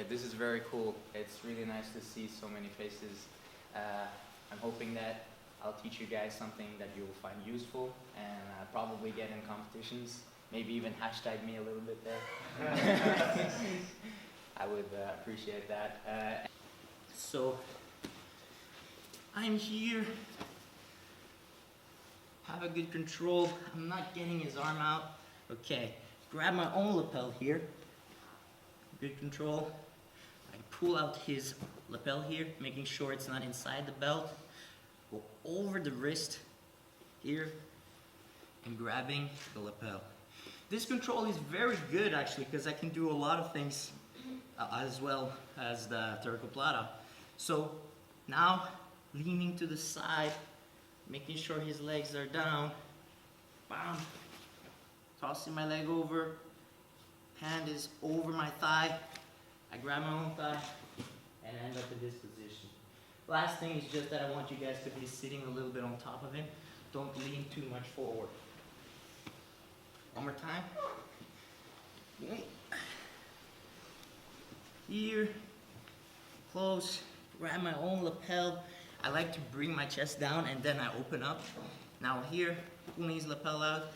great. This is very cool. It's really nice to see so many faces. I'm hoping that I'll teach you guys something that you will find useful and probably get in competitions. Maybe even hashtag me a little bit there. I would appreciate that. So, I'm here. Have a good control. I'm not getting his arm out. Okay, grab my own lapel here. Good control. I pull out his lapel here, making sure it's not inside the belt. Go over the wrist here and grabbing the lapel. This control is very good actually because I can do a lot of things as well as the Tarikoplata. So now leaning to the side, making sure his legs are down. Bam. Tossing my leg over. Hand is over my thigh. I grab my own thigh and end up in this position. Last thing is just that I want you guys to be sitting a little bit on top of him. Don't lean too much forward. One more time. Okay. Here, close, grab my own lapel. I like to bring my chest down and then I open up. Now here, pulling his lapel out,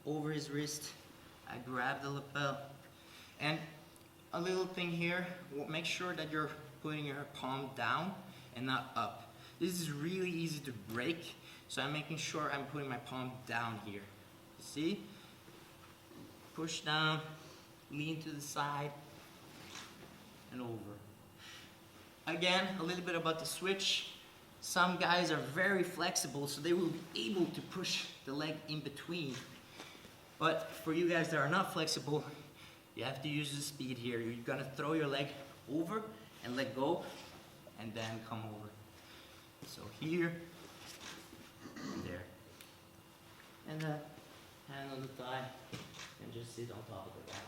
over his wrist, I grab the lapel. And a little thing here, make sure that you're putting your palm down and not up. This is really easy to break, so I'm making sure I'm putting my palm down here. See? Push down, lean to the side, and over. Again, a little bit about the switch. Some guys are very flexible, so they will be able to push the leg in between. But for you guys that are not flexible, you have to use the speed here. You're gonna throw your leg over and let go, and then come over. So here, and there. And then hand on the thigh, and just sit on top of the back.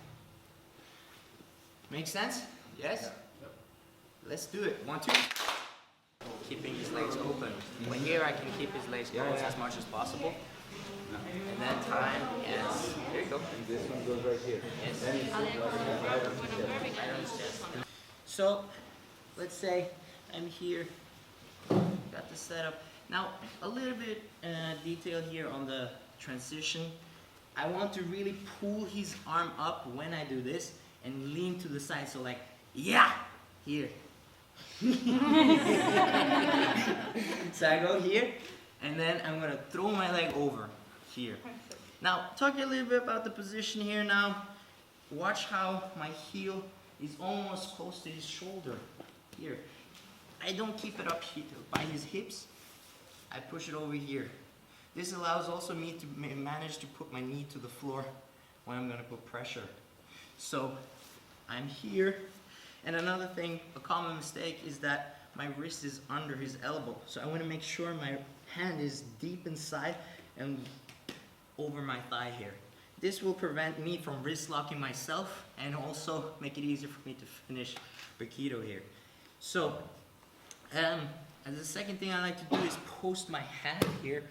Make sense? Yes? Yep. Let's do it. 1, 2. Keeping his legs open. But here I can keep his legs closed as much as possible. And then time, yes. There you go. And this one goes right here. Yes. Then So, let's say I'm here, got the setup. Now, a little bit detail here on the transition. I want to really pull his arm up when I do this and lean to the side. So like, yeah, here. So I go here, and then I'm gonna throw my leg over here. Now, talk a little bit about the position here now. Watch how my heel is almost close to his shoulder here. I don't keep it up here by his hips. I push it over here. This allows also me to manage to put my knee to the floor when I'm gonna put pressure. So I'm here. And another thing, a common mistake is that my wrist is under his elbow. So I want to make sure my hand is deep inside and over my thigh here. This will prevent me from wrist locking myself and also make it easier for me to finish Aikido here. So, as the second thing I like to do is post my hand here.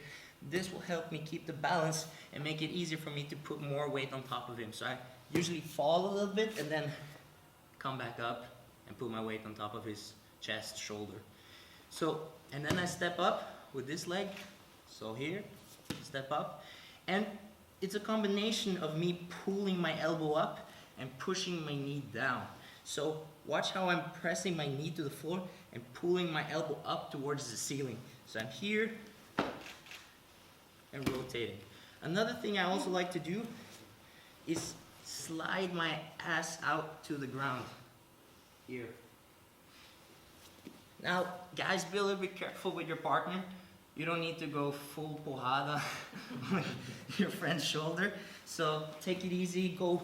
This will help me keep the balance and make it easier for me to put more weight on top of him. So I usually fall a little bit and then come back up and put my weight on top of his chest, shoulder. So, and then I step up with this leg. So here, step up. And it's a combination of me pulling my elbow up and pushing my knee down. So watch how I'm pressing my knee to the floor and pulling my elbow up towards the ceiling. So I'm here and rotating. Another thing I also like to do is slide my ass out to the ground here. Now, guys, be a little bit careful with your partner. You don't need to go full porrada on your friend's shoulder. So take it easy, go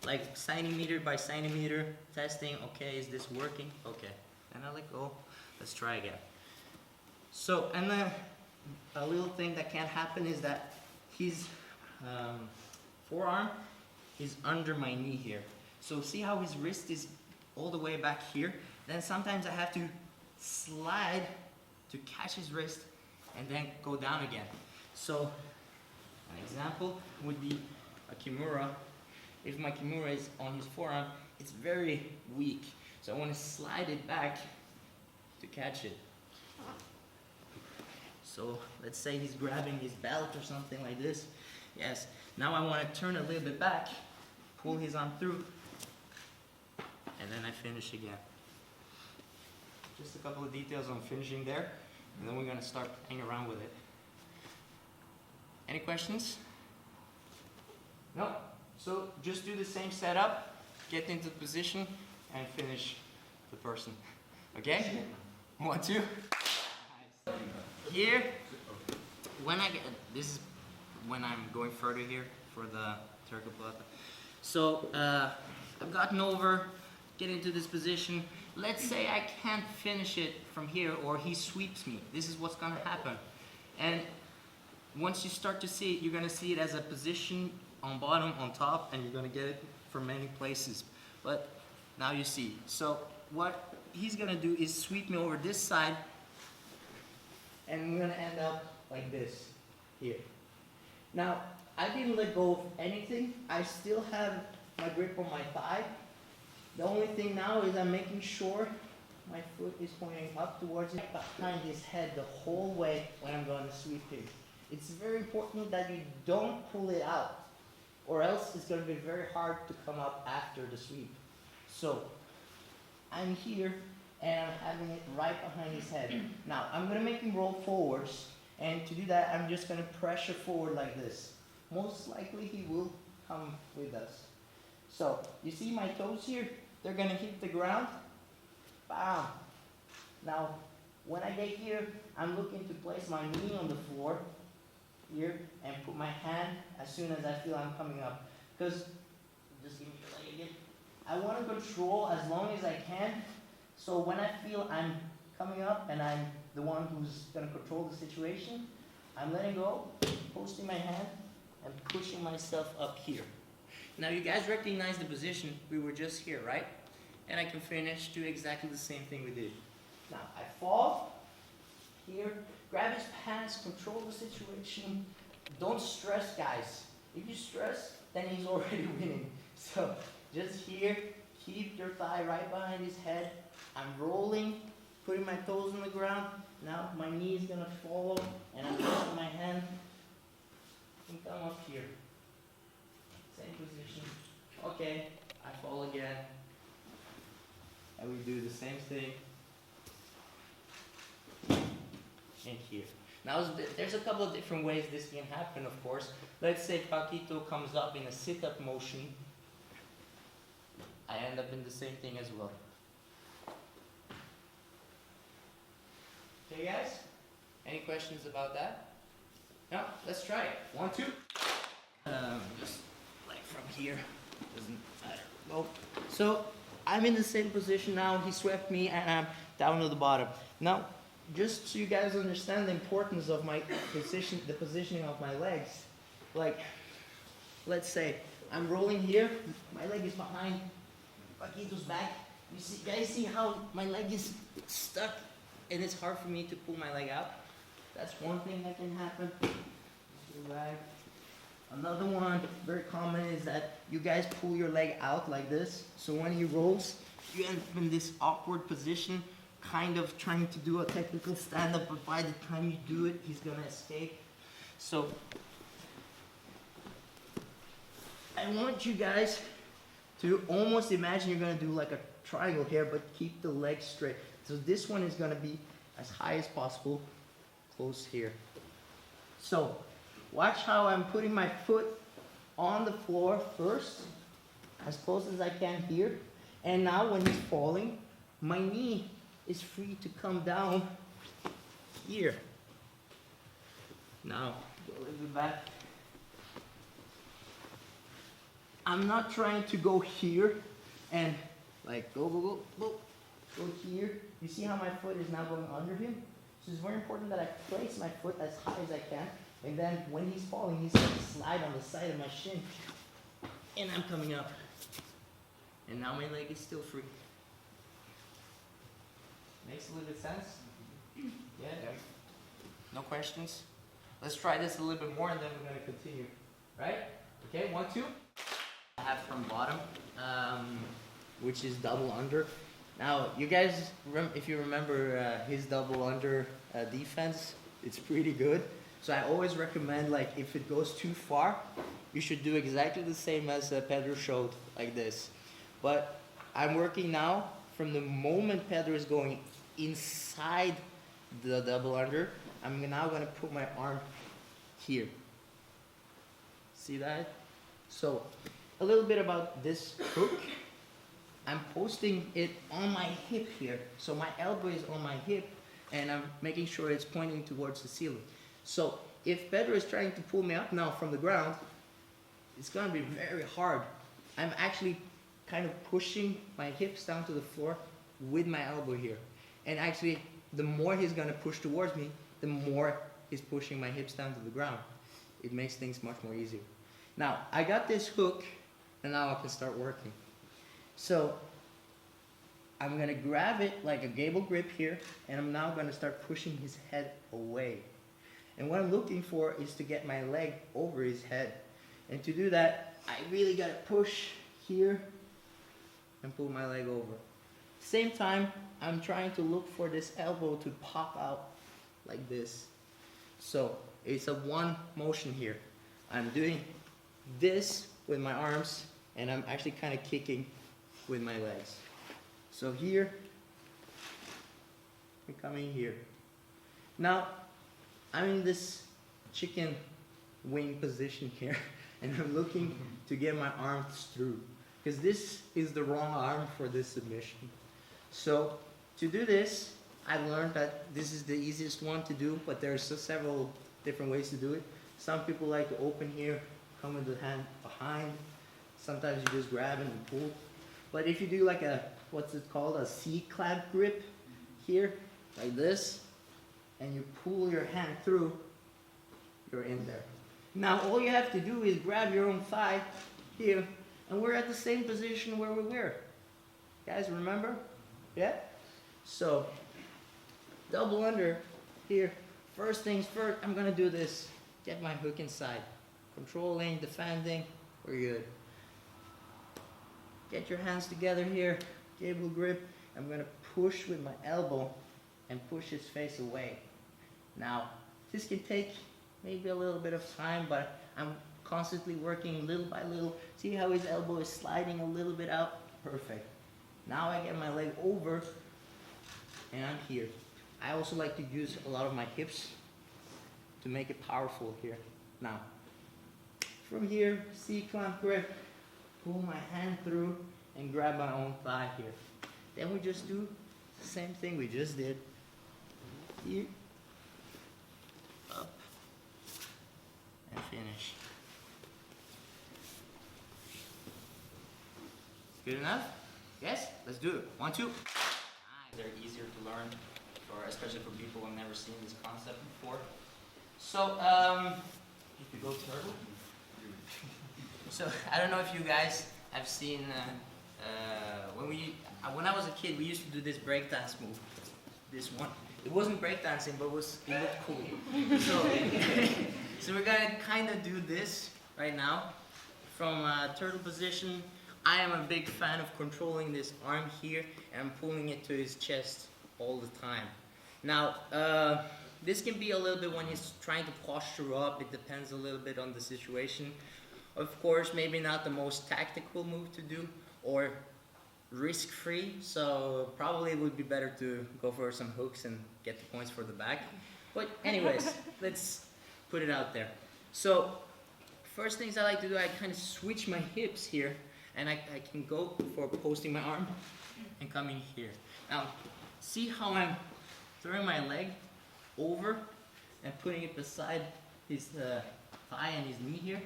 like centimeter by centimeter, testing, okay, is this working? Okay, and I let go, let's try again. So, and then a little thing that can happen is that his forearm is under my knee here. So see how his wrist is all the way back here? Then sometimes I have to slide to catch his wrist and then go down again. So an example would be a Kimura. if my kimura is on his forearm, it's very weak. So I want to slide it back to catch it. So let's say he's grabbing his belt or something like this. Yes. Now I want to turn a little bit back, pull his arm through, and then I finish again. Just a couple of details on finishing there, and then we're going to start playing around with it. Any questions? No? So just do the same setup, get into position, and finish the person. Okay? 1, 2. Here, when I get, this is when I'm going further here for the Tarikoplata. So I've gotten over, get into this position. Let's say I can't finish it from here, or he sweeps me. This is what's gonna happen. And once you start to see it, you're gonna see it as a position on bottom, on top, and you're gonna get it from many places. But now you see. So what he's gonna do is sweep me over this side, and we're gonna end up like this here. Now, I didn't let go of anything. I still have my grip on my thigh. The only thing now is I'm making sure my foot is pointing up towards it, behind his head the whole way when I'm going to sweep him. It's very important that you don't pull it out, or else it's going to be very hard to come up after the sweep. So, I'm here, and I'm having it right behind his head. Now, I'm going to make him roll forwards, and to do that, I'm just going to pressure forward like this. Most likely, he will come with us. So, you see my toes here? They're going to hit the ground. Bam! Now, when I get here, I'm looking to place my knee on the floor here and put my hand as soon as I feel I'm coming up. Because, just give me your leg again. I want to control as long as I can. So when I feel I'm coming up and I'm the one who's going to control the situation, I'm letting go, posting my hand, and pushing myself up here. Now you guys recognize the position. We were just here, right? And I can finish, do exactly the same thing we did. Now I fall here, grab his pants, control the situation. Don't stress, guys. If you stress, then he's already winning. So just here, keep your thigh right behind his head. I'm rolling, putting my toes on the ground. Now my knee is going to follow, and I'm using my hand and come up here. Same position. Okay, I fall again. And we do the same thing. And here. Now there's a couple of different ways this can happen, of course. Let's say Paquito comes up in a sit-up motion. I end up in the same thing as well. Okay, guys? Any questions about that? No? Let's try it. 1, 2. Just like from here. Doesn't matter. Well, so I'm in the same position now. He swept me, and I'm down to the bottom. Now, just so you guys understand the importance of my position, the positioning of my legs. Like, let's say I'm rolling here. My leg is behind Paquito's back. You see, guys, see how my leg is stuck, and it's hard for me to pull my leg out. That's one thing that can happen. Another one, very common, is that you guys pull your leg out like this. So when he rolls, you end up in this awkward position, kind of trying to do a technical stand-up, but by the time you do it, he's gonna escape. So I want you guys to almost imagine you're gonna do like a triangle here, but keep the leg straight. So this one is gonna be as high as possible, close here. So watch how I'm putting my foot on the floor first, as close as I can here. And now when he's falling, my knee is free to come down here. Now, go a little bit back. I'm not trying to go here and like go here. You see how my foot is now going under him? So it's very important that I place my foot as high as I can. And then when he's falling, he's going to slide on the side of my shin. And I'm coming up. And now my leg is still free. Makes a little bit sense? Yeah? No questions? Let's try this a little bit more, and then we're going to continue. Right? Okay, 1, 2. I have from bottom, which is double under. Now, you guys, if you remember his double under defense, it's pretty good. So I always recommend, like, if it goes too far, you should do exactly the same as Pedro showed, like this. But I'm working now from the moment Pedro is going inside the double under. I'm now going to put my arm here. See that? So a little bit about this hook. I'm posting it on my hip here. So my elbow is on my hip and I'm making sure it's pointing towards the ceiling. So if Pedro is trying to pull me up now from the ground, it's going to be very hard. I'm actually kind of pushing my hips down to the floor with my elbow here. And actually, the more he's going to push towards me, the more he's pushing my hips down to the ground. It makes things much more easier. Now, I got this hook, and now I can start working. So, I'm going to grab it like a gable grip here, and I'm now going to start pushing his head away. And what I'm looking for is to get my leg over his head. And to do that, I really got to push here and pull my leg over. Same time, I'm trying to look for this elbow to pop out like this. So it's a one motion here. I'm doing this with my arms and I'm actually kind of kicking with my legs. So here, I'm coming here. Now, I'm in this chicken wing position here and I'm looking to get my arms through because this is the wrong arm for this submission. So to do this, I've learned that this is the easiest one to do, but there's several different ways to do it. Some people like to open here, come with the hand behind. Sometimes you just grab it and pull. But if you do like a, what's it called, a C-clamp grip here, like this, and you pull your hand through, you're in there. Now all you have to do is grab your own thigh here, and we're at the same position where we were. Guys, remember? Yeah? So, double under here. First things first, I'm gonna do this. Get my hook inside. Controlling, defending, we're good. Get your hands together here, gable grip. I'm gonna push with my elbow and push his face away. Now, this can take maybe a little bit of time, but I'm constantly working little by little. See how his elbow is sliding a little bit out? Perfect. Now I get my leg over and I'm here. I also like to use a lot of my hips to make it powerful here. Now, from here, C-clamp grip, pull my hand through and grab my own thigh here. Then we just do the same thing we just did. Here, up, and finish. Good enough? Yes? Let's do it. 1, 2. They're easier to learn, especially for people who've never seen this concept before. So, if you go turtle. So, I don't know if you guys have seen, when I was a kid, we used to do this breakdance move. This one. It wasn't breakdancing, but it looked cool. So we're gonna kind of do this right now from turtle position. I am a big fan of controlling this arm here and pulling it to his chest all the time. Now, this can be a little bit when he's trying to posture up. It depends a little bit on the situation. Of course, maybe not the most tactical move to do or risk-free, so probably it would be better to go for some hooks and get the points for the back. But anyways, let's put it out there. So, first things I like to do, I kind of switch my hips here. And I can go for posting my arm and coming here. Now, see how I'm throwing my leg over and putting it beside his thigh and his knee here,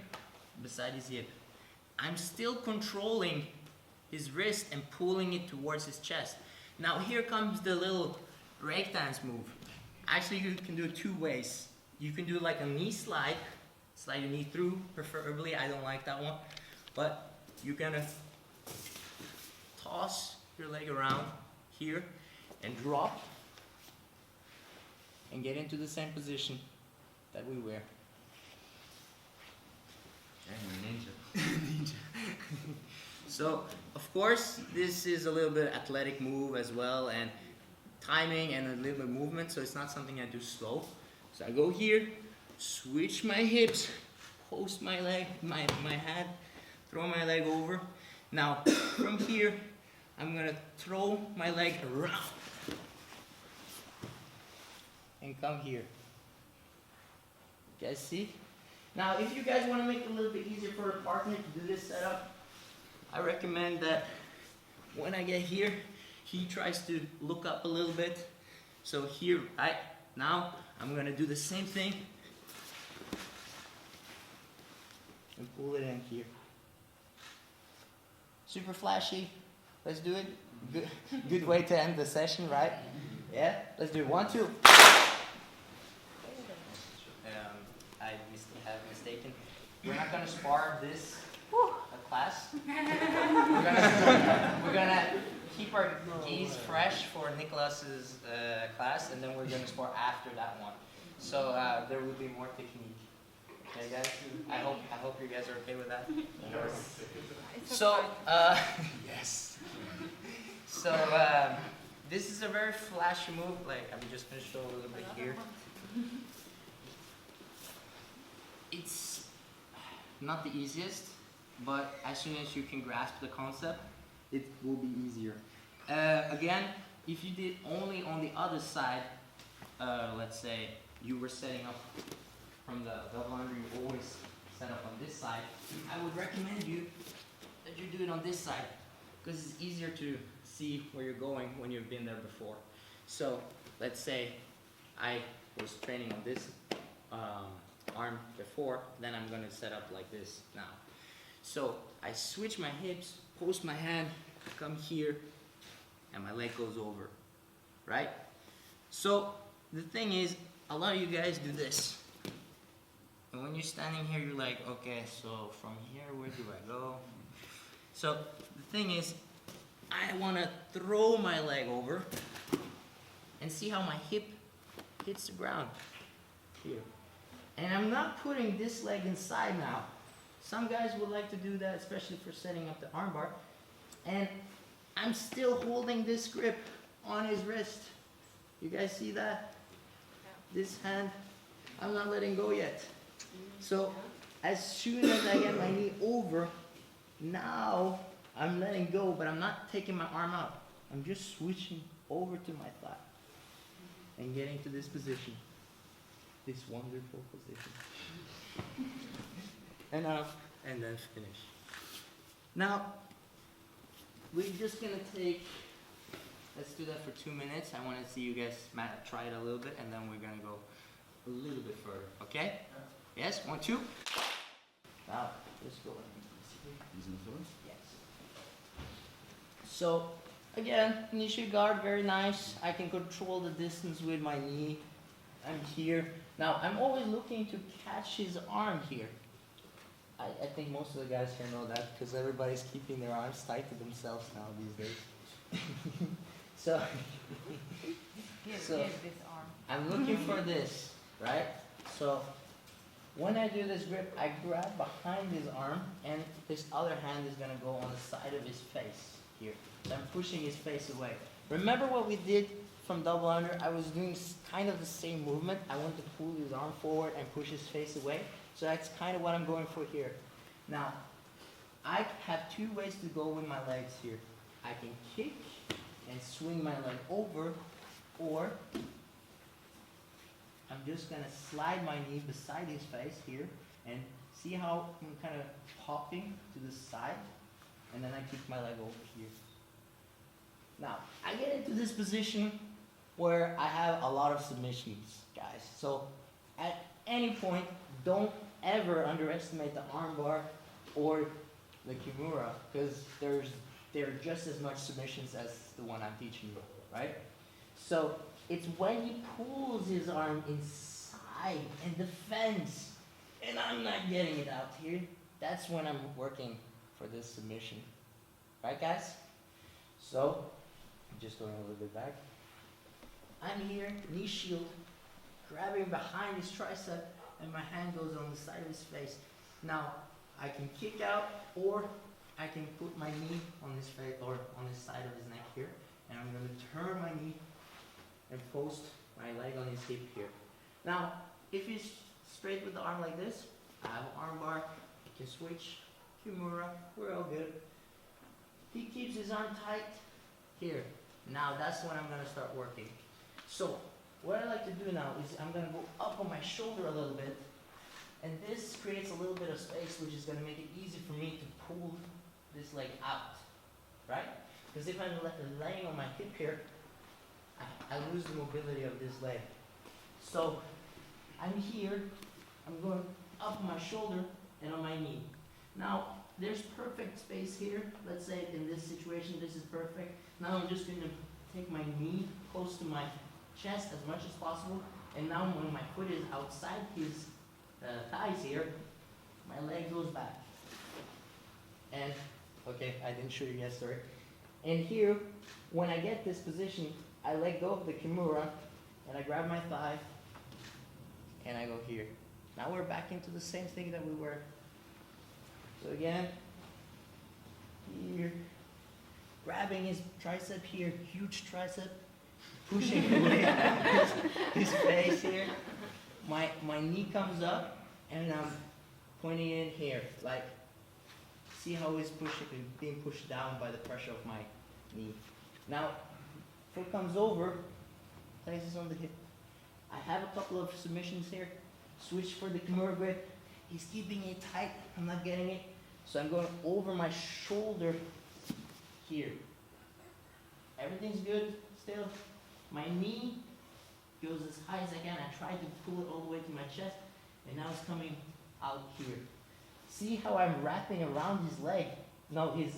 beside his hip. I'm still controlling his wrist and pulling it towards his chest. Now here comes the little breakdance move. Actually, you can do it 2 ways. You can do like a knee slide your knee through, preferably. I don't like that one. But you're gonna toss your leg around here and drop and get into the same position that we were. Ninja. Ninja. So, of course, this is a little bit athletic move as well, and timing and a little bit of movement, so it's not something I do slow. So I go here, switch my hips, post my leg, my hand, throw my leg over. Now, from here, I'm gonna throw my leg around and come here. You guys see? Now, if you guys want to make it a little bit easier for a partner to do this setup, I recommend that when I get here, he tries to look up a little bit. So here, now I'm gonna do the same thing and pull it in here. Super flashy. Let's do it. Good way to end the session, right? Yeah. Let's do it. 1, 2. I have mistaken. We're not gonna spar this class. We're gonna keep our geese fresh for Nicholas's class, and then we're gonna spar after that one. So there will be more technique. Okay, guys. I hope you guys are okay with that. So yes. So this is a very flashy move. Like I'm just gonna show a little bit here. It's not the easiest, but as soon as you can grasp the concept, it will be easier. Again, if you did only on the other side, let's say you were setting up from the double under, you always set up on this side, I would recommend you that you do it on this side, because it's easier to see where you're going when you've been there before. So let's say I was training on this arm before, then I'm going to set up like this now. So I switch my hips, post my hand, come here, and my leg goes over, right? So the thing is, a lot of you guys do this. And when you're standing here, you're like, okay, so from here, where do I go? So the thing is, I want to throw my leg over and see how my hip hits the ground here. And I'm not putting this leg inside now. Some guys would like to do that, especially for setting up the armbar. And I'm still holding this grip on his wrist. You guys see that? This hand, I'm not letting go yet. So as soon as I get my knee over, now I'm letting go, but I'm not taking my arm out. I'm just switching over to my thigh and getting to this position. This wonderful position. And then finish. Now, we're just gonna let's do that for 2 minutes. I wanna see you guys try it a little bit, and then we're gonna go a little bit further, okay? Yes, 1, 2. Now, let's go. Yes. So, again, initial guard, very nice. I can control the distance with my knee. I'm here. Now, I'm always looking to catch his arm here. I think most of the guys here know that, because everybody's keeping their arms tight to themselves now these days. So Here's this arm. I'm looking for this, right? So when I do this grip, I grab behind his arm, and this other hand is gonna go on the side of his face here. So I'm pushing his face away. Remember what we did from double under? I was doing kind of the same movement. I wanted to pull his arm forward and push his face away. So that's kind of what I'm going for here. Now, I have 2 ways to go with my legs here. I can kick and swing my leg over, or I'm just gonna slide my knee beside his face here, and see how I'm kind of popping to the side, and then I kick my leg over here. Now, I get into this position where I have a lot of submissions, guys. So at any point, don't ever underestimate the armbar or the kimura, because they're just as much submissions as the one I'm teaching you, right? So it's when he pulls his arm inside and defends, and I'm not getting it out here, that's when I'm working for this submission. Right, guys? So, I'm just going a little bit back. I'm here, knee shield, grabbing behind his tricep, and my hand goes on the side of his face. Now, I can kick out, or I can put my knee on this face or on this side of his neck here, and I'm going to turn my knee and post my leg on his hip here. Now, if he's straight with the arm like this, I have an arm bar, I can switch, Kimura, we're all good. He keeps his arm tight here. Now that's when I'm going to start working. So, what I like to do now is I'm going to go up on my shoulder a little bit, and this creates a little bit of space, which is going to make it easy for me to pull this leg out, right? Because if I'm laying on my hip here, I lose the mobility of this leg. So I'm here, I'm going up on my shoulder and on my knee. Now there's perfect space here. Let's say in this situation this is perfect. Now I'm just going to take my knee close to my chest as much as possible, and now when my foot is outside his thighs here, my leg goes back. And, okay, I didn't show you guys, sorry. And here, when I get this position, I let go of the Kimura, and I grab my thigh, and I go here. Now we're back into the same thing that we were. So again, here, grabbing his tricep here, huge tricep, pushing away his face here. My knee comes up, and I'm pointing in here, like, see how it's being pushed down by the pressure of my knee. Now, foot comes over, places on the hip. I have a couple of submissions here. Switch for the Kimura grip. He's keeping it tight, I'm not getting it. So I'm going over my shoulder here. Everything's good still. My knee goes as high as I can. I try to pull it all the way to my chest, and now it's coming out here. See how I'm wrapping around his leg, no, his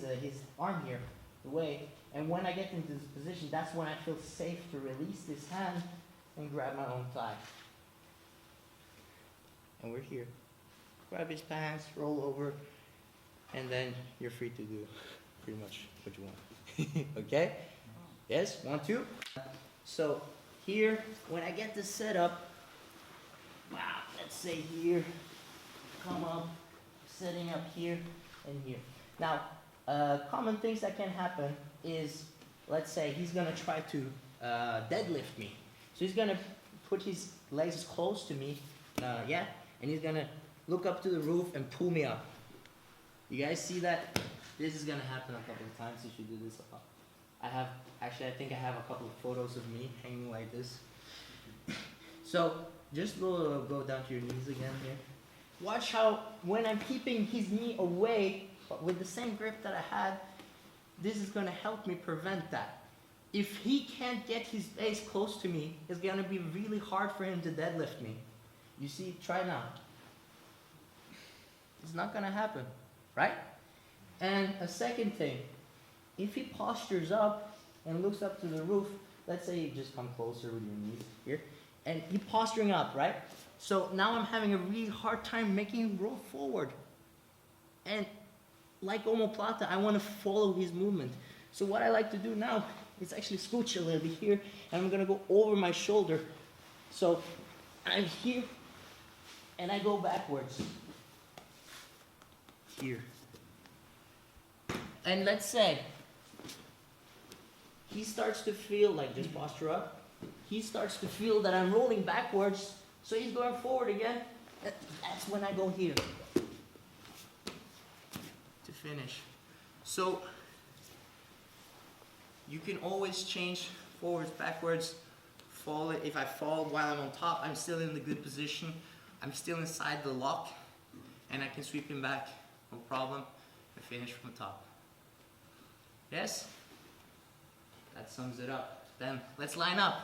arm here, the way. And when I get into this position, that's when I feel safe to release this hand and grab my own thigh. And we're here. Grab his pants, roll over, and then you're free to do pretty much what you want. Okay? Yes? 1, 2. So here, when I get this set up, wow, let's say here, come up, setting up here and here. Now, common things that can happen is, let's say he's gonna try to deadlift me. So he's gonna put his legs close to me, yeah, and he's gonna look up to the roof and pull me up. You guys see that? This is gonna happen a couple of times if you do this. I think I have a couple of photos of me hanging like this. So just go down to your knees again here. Watch how when I'm keeping his knee away, but with the same grip that I had, this is gonna help me prevent that. If he can't get his face close to me, it's gonna be really hard for him to deadlift me. You see, try now. It's not gonna happen, right? And a second thing, if he postures up and looks up to the roof, let's say you just come closer with your knees here, and you're posturing up, right? So now I'm having a really hard time making him roll forward. And like omoplata, I want to follow his movement. So what I like to do now is actually scooch a little bit here, and I'm gonna go over my shoulder. So I'm here, and I go backwards. Here. And let's say he starts to feel like, just posture up, he starts to feel that I'm rolling backwards, so he's going forward again. That's when I go here to finish. So you can always change forwards, backwards, fall. If I fall while I'm on top, I'm still in the good position. I'm still inside the lock, and I can sweep him back, no problem, and finish from the top. Yes? That sums it up. Then let's line up.